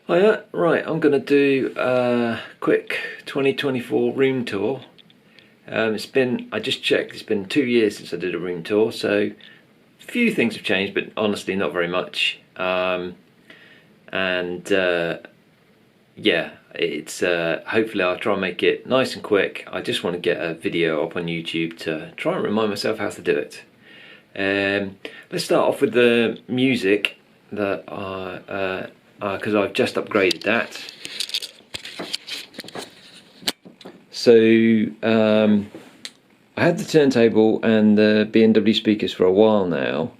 Hiya, right, I'm going to do a quick 2024 room tour. I just checked, it's been 2 years since I did a room tour, so a few things have changed, but honestly not very much. Yeah, it's hopefully I'll try and make it nice and quick. I just want to get a video up on YouTube to try and remind myself how to do it. Let's start off with the music that because I've just upgraded that. So I had the turntable and the B&W speakers for a while now,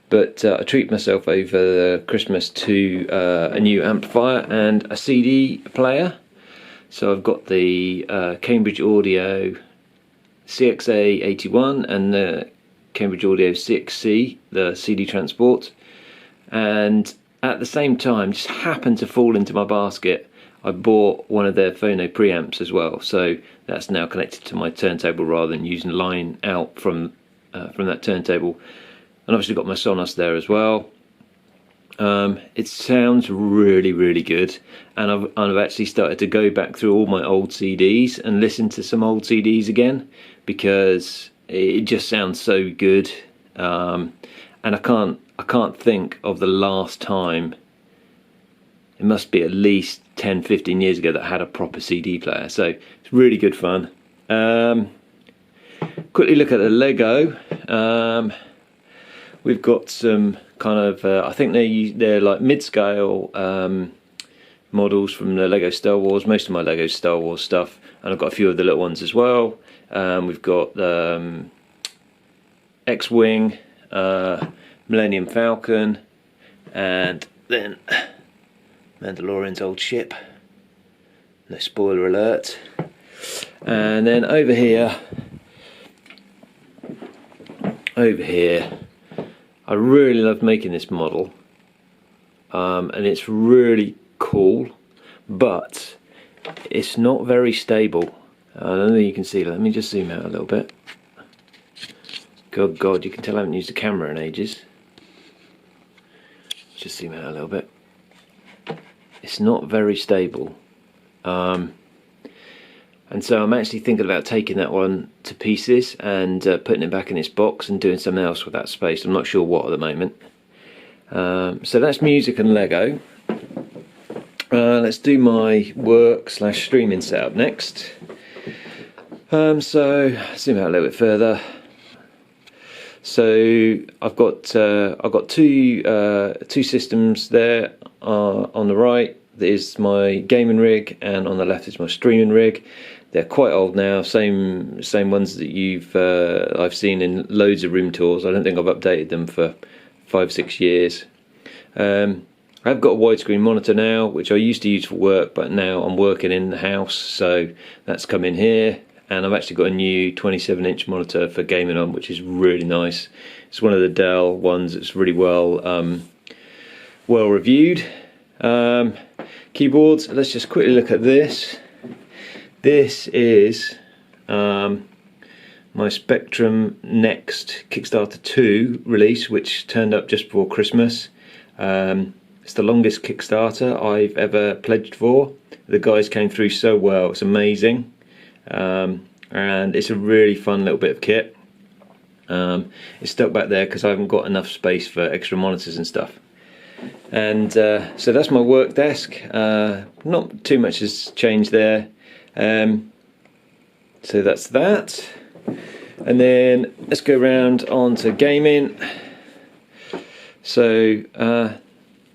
but I treated myself over Christmas to a new amplifier and a CD player. So I've got the Cambridge Audio CXA81 and the Cambridge Audio CXC, the CD transport, and at the same time, just happened to fall into my basket, I bought one of their phono preamps as well, so that's now connected to my turntable rather than using line out from that turntable. And obviously got my Sonos there as well. It sounds really good, and I've actually started to go back through all my old CDs and listen to some old CDs again, because it just sounds so good. And I can't think of the last time. It must be at least 10-15 years ago that I had a proper CD player, so it's really good fun. Quickly look at the Lego. We've got some kind of I think they're like mid-scale models from the Lego Star Wars. Most of my Lego Star Wars stuff, and I've got a few of the little ones as well. We've got the X-Wing, Millennium Falcon, and then Mandalorian's old ship. No spoiler alert. And then over here, I really love making this model, and it's really cool, but it's not very stable. I don't know if you can see. Let me just zoom out a little bit. Good God, you can tell I haven't used a camera in ages. Just zoom out a little bit. It's not very stable, and so I'm actually thinking about taking that one to pieces and putting it back in its box and doing something else with that space. I'm not sure what at the moment. So that's music and Lego. Let's do my work/streaming setup next. So zoom out a little bit further. So I've got two systems there. On the right is my gaming rig, and on the left is my streaming rig. They're quite old now, same ones that I've seen in loads of room tours. I don't think I've updated them for 5-6 years. I've got a widescreen monitor now, which I used to use for work, but now I'm working in the house, so that's come in here. And I've actually got a new 27-inch monitor for gaming on, which is really nice. It's one of the Dell ones that's really well reviewed. Keyboards, let's just quickly look at this. This is my Spectrum Next Kickstarter 2 release, which turned up just before Christmas. It's the longest Kickstarter I've ever pledged for. The guys came through so well, it's amazing. And it's a really fun little bit of kit. It's stuck back there because I haven't got enough space for extra monitors and stuff. And so that's my work desk. Not too much has changed there. So that's that. And then let's go around onto gaming. So the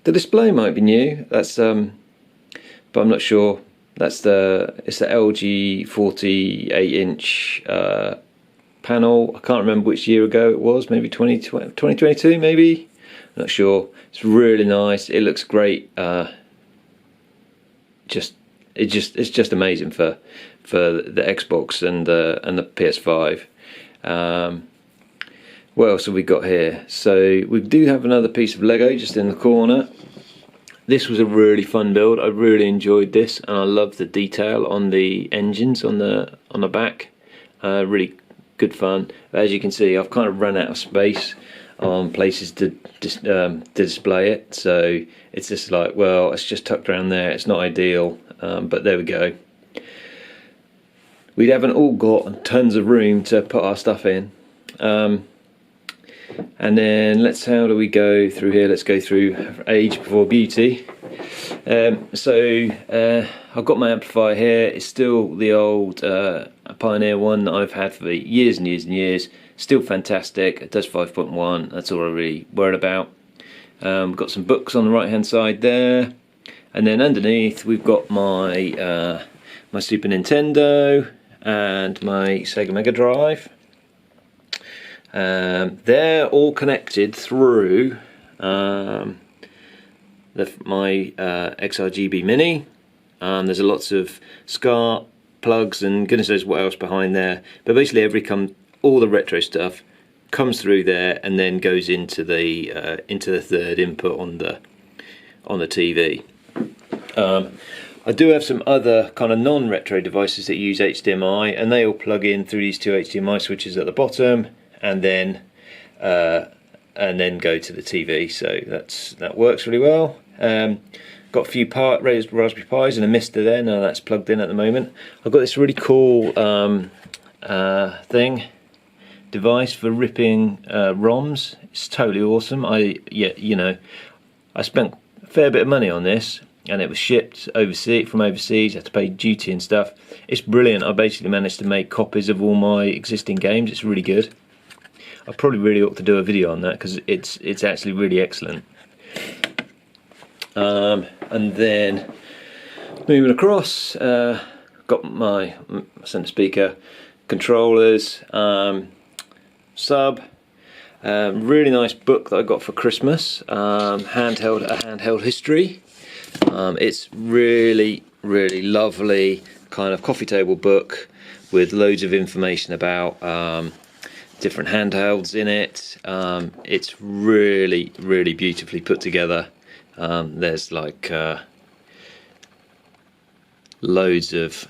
display might be new. That's but I'm not sure. It's the LG 48-inch panel. I can't remember which year ago it was. Maybe 2022, maybe. Not sure. It's really nice. It looks great. It's just amazing for the Xbox and the PS5. What else have we got here? So we do have another piece of Lego just in the corner. This was a really fun build. I really enjoyed this, and I love the detail on the engines on the back. Really good fun. As you can see, I've kind of run out of space. on places to display it, so it's just like, well, it's just tucked around there. It's not ideal, but there we go. We haven't all got tons of room to put our stuff in. And then how do we go through here? Let's go through age before beauty. I've got my amplifier here. It's still the old Pioneer one that I've had for years and years and years. Still fantastic. It does 5.1. That's all I'm really worried about. We've got some books on the right hand side there, and then underneath we've got my my Super Nintendo and my Sega Mega Drive. They're all connected through my XRGB Mini. There's lots of SCART plugs and goodness knows what else behind there, but basically all the retro stuff comes through there and then goes into the third input on the TV. I do have some other kind of non-retro devices that use HDMI, and they all plug in through these two HDMI switches at the bottom, and then go to the TV. So that works really well. Got a few Raspberry Pis and a Mister there. Now that's plugged in at the moment. I've got this really cool device for ripping ROMs. It's totally awesome. I spent a fair bit of money on this, and it was shipped from overseas. I had to pay duty and stuff. It's brilliant. I basically managed to make copies of all my existing games. It's really good. I probably really ought to do a video on that because it's actually really excellent. And then moving across, got my center speaker, controllers, sub, really nice book that I got for Christmas, handheld history. It's really lovely kind of coffee table book with loads of information about different handhelds in it. It's really beautifully put together. There's like loads of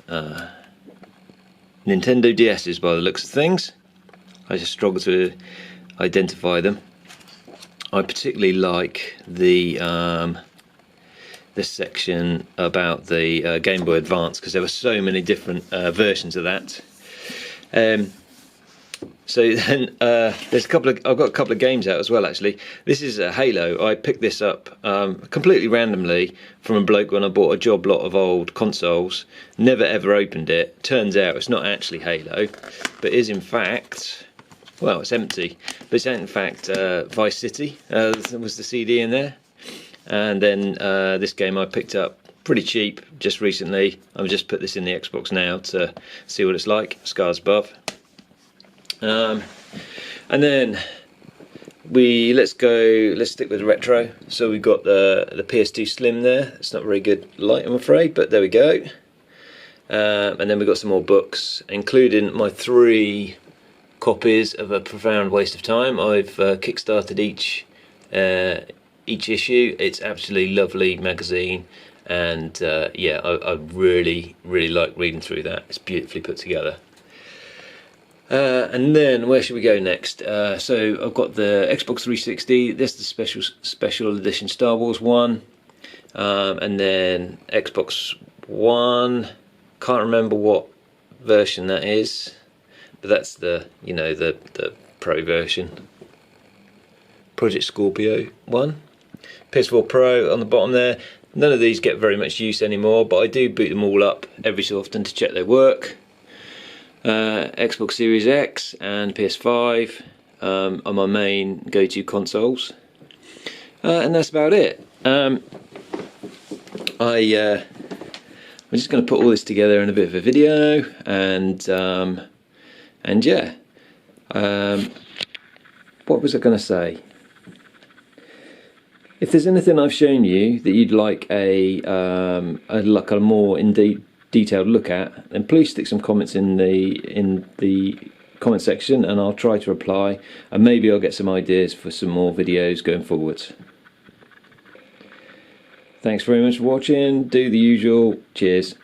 Nintendo DS's by the looks of things. I just struggle to identify them. I particularly like the this section about the Game Boy Advance, because there were so many different versions of that. So then I've got a couple of games out as well, actually. This is Halo. I picked this up completely randomly from a bloke when I bought a job lot of old consoles. Never ever opened it. Turns out it's not actually Halo, but is in fact, well, it's empty, but it's in fact Vice City. Was the CD in there. And then this game I picked up pretty cheap just recently. I've just put this in the Xbox now to see what it's like. Scars Above. And then let's stick with the retro. So we've got the PS2 Slim there. It's not very good light, I'm afraid, but there we go. And then we've got some more books, including my 3 copies of A Profound Waste of Time. I've kickstarted each issue. It's absolutely lovely magazine, and yeah, I really like reading through that. It's beautifully put together. And then where should we go next? So I've got the Xbox 360. This is the special edition Star Wars one, and then Xbox One. Can't remember what version that is, but that's the the Pro version. Project Scorpio one. PS4 Pro on the bottom there. None of these get very much use anymore, but I do boot them all up every so often to check their work. Xbox Series X and PS5 are my main go-to consoles, and that's about it. I'm just going to put all this together in a bit of a video, and yeah, what was I going to say? If there's anything I've shown you that you'd like a more detailed look at, then please stick some comments in the comment section, and I'll try to reply, and maybe I'll get some ideas for some more videos going forwards. Thanks very much for watching. Do the usual. Cheers.